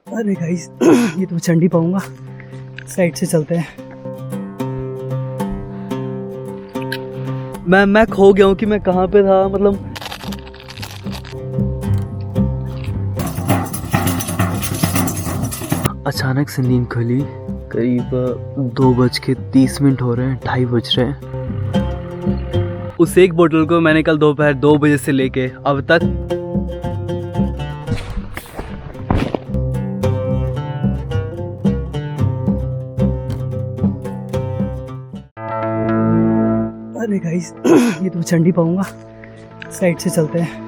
अरे गाइस ये तो चढ़ नहीं पाऊंगा, साइड से चलते हैं। मैं खो गया हूँ कि मैं कहाँ पे था, मतलब अचानक से नींद खुली। करीब 2:30 हो रहे हैं, 2:30 बज रहे हैं। उस एक बोतल को मैंने कल दोपहर 2 बजे से लेके अब तक अरे गाइस ये तो चढ़ नहीं पाऊंगा, साइड से चलते हैं।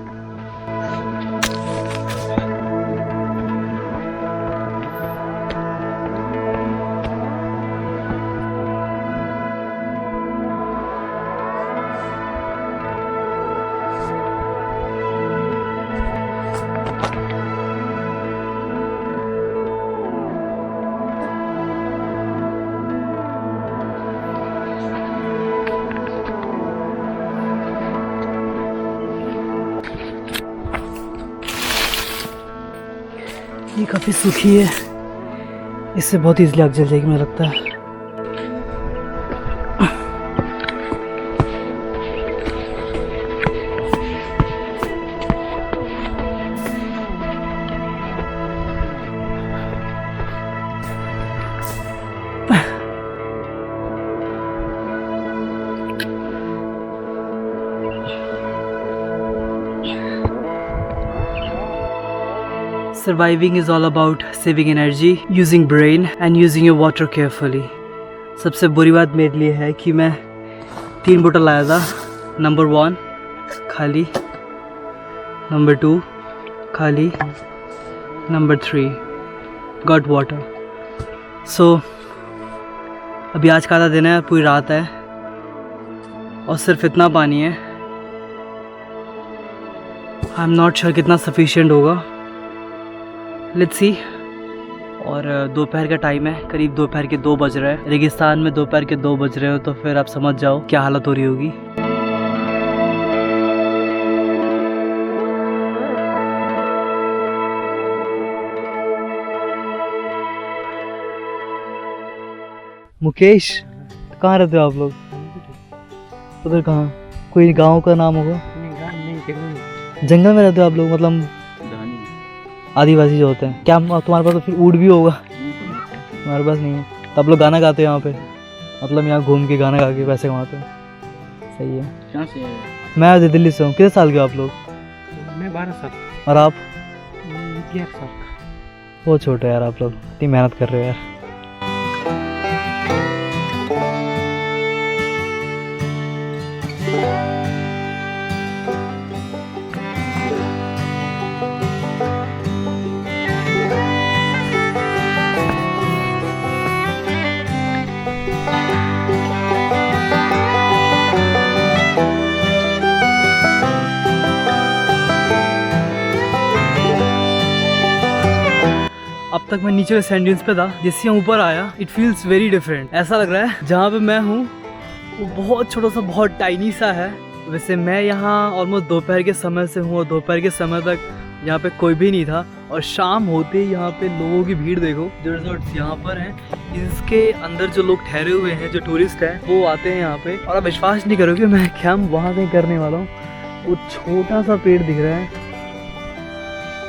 ये काफ़ी सूखी है, इससे बहुत इजीली आग जल जाएगी मुझे लगता है। Surviving is all about saving energy, using brain and using your water carefully. सबसे बुरी बात मेरे लिए है कि मैं 3 बोतल लाया था। नंबर 1 खाली, नंबर 2 खाली, नंबर 3 गॉट वाटर। सो अभी आज का आधा दिन है, पूरी रात है और सिर्फ इतना पानी है। आई एम नॉट श्योर कितना सफिशिएंट होगा, लेट्स सी। और दोपहर का टाइम है, करीब दोपहर के 2 बज रहे हैं। रेगिस्तान में दोपहर के 2 बज रहे हो तो फिर आप समझ जाओ क्या हालत हो रही होगी। मुकेश, कहाँ रहते हो आप लोग? उधर कहाँ? कोई गांव का नाम होगा? जंगल में रहते हो आप लोग, मतलब आदिवासी जो होते हैं। क्या तुम्हारे पास तो फिर ऊँट भी होगा? हमारे पास नहीं है। तो आप लोग गाना गाते हो यहाँ पे, मतलब यहाँ घूम के गाना गा के पैसे कमाते हो? सही है। कहाँ से? मैं दिल्ली से हूँ। कितने साल के हो आप लोग? मैं 12 साल। और आप? 11 साल। बहुत छोटे यार आप लोग, इतनी मेहनत कर रहे हो यार। अब तक मैं नीचे सैंड ड्यून्स पे था, जिससे मैं ऊपर आया इट फील्स वेरी डिफरेंट। ऐसा लग रहा है जहाँ पे मैं हूँ वो बहुत छोटा सा, बहुत टाइनी सा है। वैसे मैं यहाँ ऑलमोस्ट दोपहर के समय से हूँ और दोपहर के समय तक यहाँ पे कोई भी नहीं था। और शाम होते ही यहाँ पे लोगों की भीड़ देखो। जो रिजॉर्ट्स यहाँ पर हैं, इसके अंदर जो लोग ठहरे हुए हैं, जो टूरिस्ट हैं, वो आते हैं यहाँ पे। और आप विश्वास नहीं करोगे मैं क्या वहाँ कहीं करने वाला हूँ। वो छोटा सा पेड़ दिख रहा है।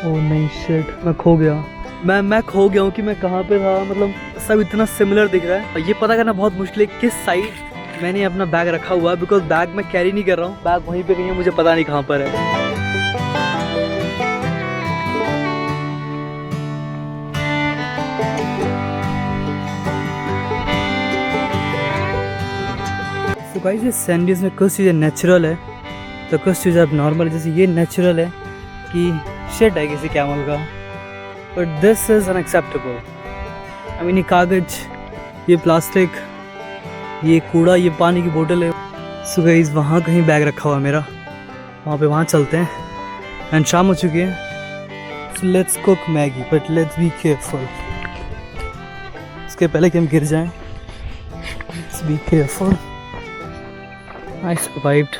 ओह नहीं शिट, मैं खो गया। मैं खो गया हूँ कि मैं कहाँ पे था, मतलब सब इतना सिमिलर दिख रहा है। ये पता करना बहुत मुश्किल है किस साइड मैंने अपना बैग रखा हुआ है, बिकॉज बैग मैं कैरी नहीं कर रहा हूँ। बैग वहीं पे कहीं है, मुझे पता नहीं कहाँ पर है। तो गाइस ये सैंड ड्यून्स में कुछ चीज़ें नेचुरल है तो कुछ चीज़ें अब नॉर्मल है। जैसे ये नेचुरल है कि शेड है किसी कैमल का, but this is unacceptable. I mean ये कागज, ये प्लास्टिक, ये कूड़ा, ये पानी की बोतल है। सो गाइस वहाँ कहीं बैग रखा हुआ है मेरा, वहाँ चलते हैं। एंड शाम हो चुकी है। So let's cook Maggi but let's be careful. इसके पहले कि हम गिर जाएं, let's be careful. I survived.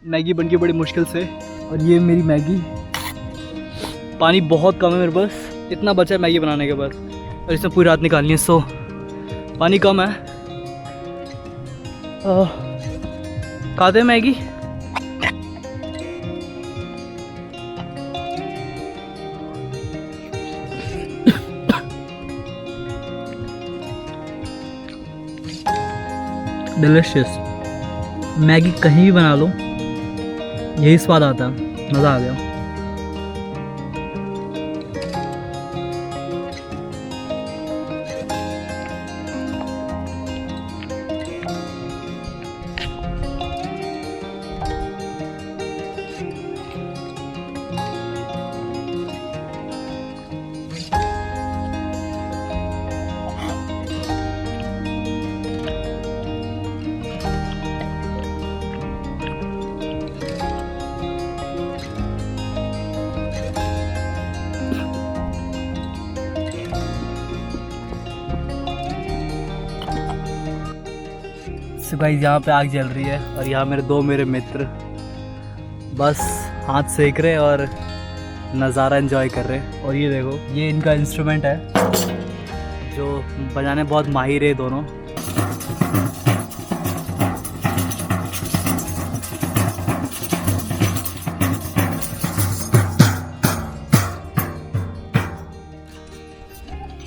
Maggi बन के बड़ी मुश्किल से। और ये मेरी मैगी, पानी बहुत कम है मेरे पास, इतना बचा है मैगी बनाने के बाद और इसमें पूरी रात निकालनी है, सो पानी कम है। खाते हैं मैगी। डिलिशियस। मैगी कहीं भी बना लो यही स्वाद आता है, मज़ा आ गया। तो गाइस यहाँ पे आग जल रही है और यहाँ मेरे मित्र बस हाथ सेक रहे और नज़ारा एंजॉय कर रहे हैं। और ये देखो, ये इनका इंस्ट्रूमेंट है जो बजाने बहुत माहिर है दोनों।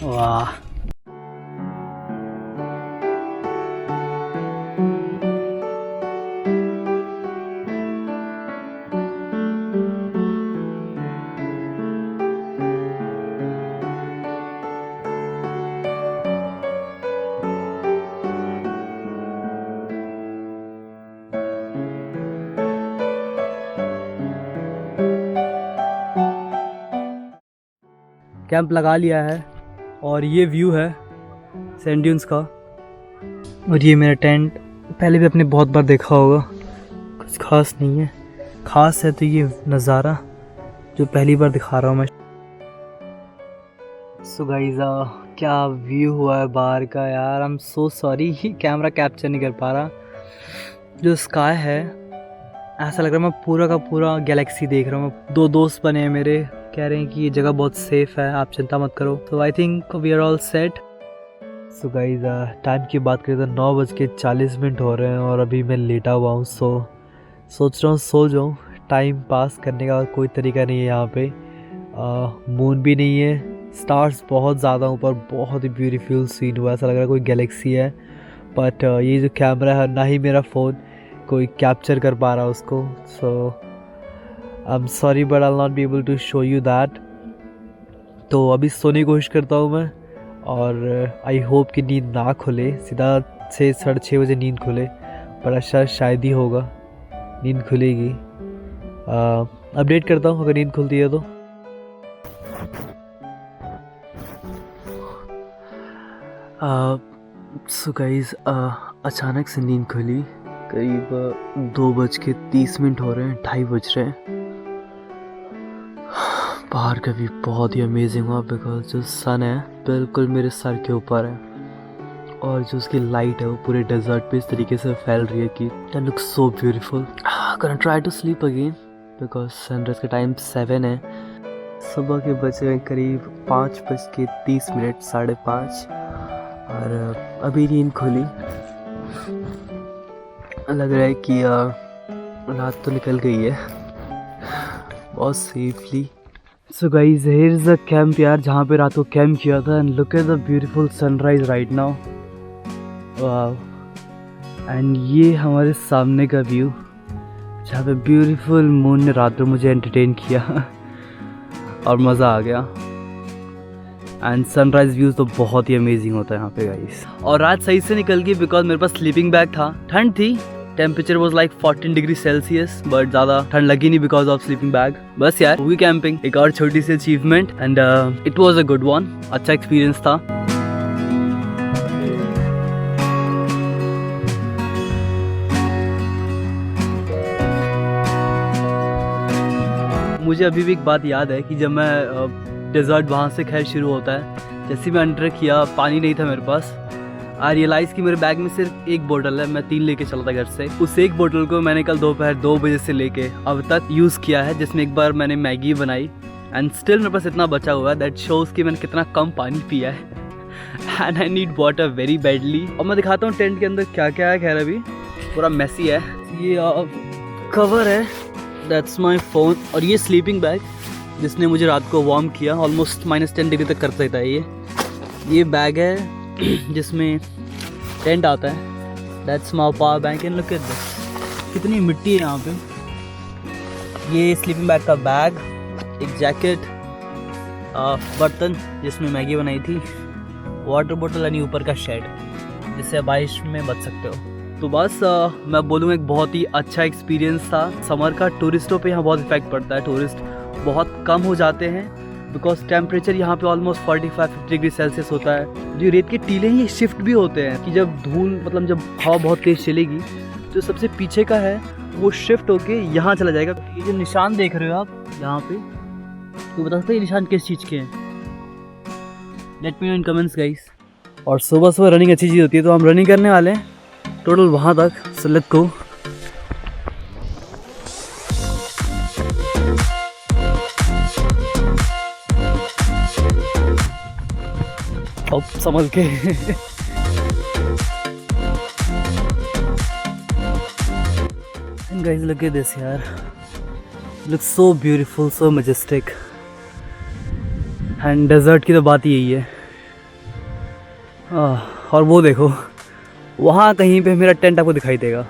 वाह, कैंप लगा लिया है और ये व्यू है सैंड ड्यून्स का। और ये मेरा टेंट, पहले भी आपने बहुत बार देखा होगा, कुछ खास नहीं है। खास है तो ये नज़ारा जो पहली बार दिखा रहा हूँ मैं। सो गाइस, क्या व्यू हुआ है बाहर का यार। I am so sorry, camera capture नहीं कर पा रहा। जो स्काई है, ऐसा लग रहा है मैं पूरा का पूरा गैलेक्सी देख रहा हूँ। दो दोस्त बने हैं मेरे, कह रहे हैं कि ये जगह बहुत सेफ है, आप चिंता मत करो। तो I think we are all set. So guys, time की बात करें तो 9:40 हो रहे हैं और अभी मैं लेटा हुआ हूँ। सोच रहा हूँ सो जाऊँ। टाइम पास करने का कोई तरीका नहीं है यहाँ पे। मून भी नहीं है, स्टार्स बहुत ज़्यादा ऊपर, बहुत ही ब्यूटीफुल सीन हुआ, ऐसा लग रहा है कोई गैलेक्सी है। बट ये जो कैमरा है, ना ही मेरा फ़ोन कोई कैप्चर कर पा रहा उसको। So I am sorry but I will not be able to show you that. तो अभी सोने की कोशिश करता हूँ मैं और आई होप कि नींद ना खुले, सीधा 6-6:30 बजे नींद खुले, पर अच्छा शायद ही होगा नींद खुलेगी। अपडेट करता हूँ अगर नींद खुलती है तो। सो गाइस, अचानक से नींद खुली, करीब 2:30 हो रहे हैं, 2:30 बज रहे हैं। बाहर का भी बहुत ही अमेजिंग हुआ बिकॉज जो सन है बिल्कुल मेरे सर के ऊपर है और जो उसकी लाइट है वो पूरे डेजर्ट पे इस तरीके से फैल रही है कि it looks so beautiful. Gonna try to sleep again because sunrise का टाइम 7 है। सुबह के बजे हैं करीब 5:30, 5:30 और अभी नींद खुली। लग रहा है कि रात तो निकल गई है बहुत safely. So guys, here is the camp यार, जहाँ पे रात को कैंप किया था। And look at the beautiful sunrise right now. Wow. And ये हमारे सामने का व्यू, जहाँ पे ब्यूटीफुल मून ने रात को मुझे एंटरटेन किया और मज़ा आ गया। एंड सनराइज व्यूज़ तो बहुत ही अमेजिंग होता है यहाँ पे गाइस। और रात सही से निकल गई बिकॉज मेरे पास स्लीपिंग बैग था। ठंड थी, temperature was like 14 degree Celsius, but ज़्यादा ठंड लगी नहीं बिकॉज ऑफ स्लीपिंग बैग। बस यार, हुई कैंपिंग, एक और छोटी सी achievement and it was a good one. अच्छा एक्सपीरियंस था। मुझे अभी भी एक बात याद है कि जब मैं डेजर्ट वहाँ से खैर शुरू होता है, जैसे मैं एंटर किया, पानी नहीं था मेरे पास। आई रियलाइज़ कि मेरे बैग में सिर्फ एक बोतल है, मैं 3 लेके चला था घर से। उस एक बोतल को मैंने कल दोपहर 2 बजे से लेके अब तक यूज़ किया है, जिसमें एक बार मैंने मैगी बनाई एंड स्टिल मेरे पास इतना बचा हुआ है। दैट शोज़ कि मैंने कितना कम पानी पिया है and I need water very badly. और मैं दिखाता हूँ टेंट के अंदर क्या क्या है। खैर अभी पूरा मैसी है। ये कवर है, दैट्स माई फ़ोन। और ये स्लीपिंग बैग जिसने मुझे रात को वार्म किया, ऑलमोस्ट -10 डिग्री तक कर सकता है ये बैग है जिसमें टेंट आता है। That's my power bank and look at this, कितनी मिट्टी है यहाँ पे। ये स्लीपिंग बैग का बैग, एक जैकेट, बर्तन जिसमें मैगी बनाई थी, वाटर बोतल यानी ऊपर का शेड जिससे बारिश में बच सकते हो। तो बस मैं बोलूँ एक बहुत ही अच्छा एक्सपीरियंस था। समर का टूरिस्टों पे यहाँ बहुत इफेक्ट पड़ता है, टूरिस्ट बहुत कम हो जाते हैं बिकॉज टेम्परेचर यहाँ पे ऑलमोस्ट 45-50 डिग्री सेल्सियस होता है। जो रेत के टीले हैं ये शिफ्ट भी होते हैं कि जब धूल मतलब जब हवा बहुत तेज़ चलेगी तो सबसे पीछे का है वो शिफ्ट होके यहाँ चला जाएगा। ये जो निशान देख रहे हो आप यहाँ पे, तो बता सकते हैं ये निशान किस चीज़ के हैं? लेट मी नो इन कमेंट्स गाइस। और सुबह सुबह रनिंग अच्छी चीज़ होती है, तो हम रनिंग करने वाले हैं टोटल वहाँ तक। So let's go. अब संभल के गाइस लुक एट दिस यार, looks so beautiful, so majestic. And desert की तो बात ही यही है। और वो देखो वहाँ कहीं पे मेरा टेंट आपको दिखाई देगा।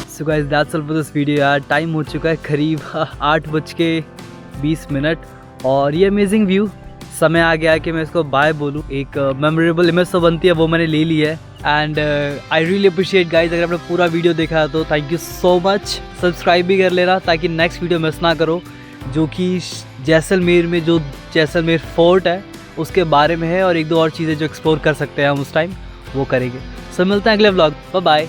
So guys that's all for this video यार। टाइम हो चुका है करीब 8:20 और ये अमेजिंग व्यू, समय आ गया है कि मैं इसको बाय बोलूँ। एक मेमोरेबल इमेज तो बनती है, वो मैंने ले ली है। And I really appreciate guys, अगर आपने पूरा वीडियो देखा है तो thank you so much. Subscribe भी कर लेना ताकि नेक्स्ट वीडियो मिस ना करो, जो कि जैसलमेर में जो जैसलमेर फोर्ट है उसके बारे में है, और 1-2 और चीज़ें जो एक्सप्लोर कर सकते हैं हम उस टाइम वो करेंगे। सो मिलते हैं अगले व्लॉग, बाय बाय।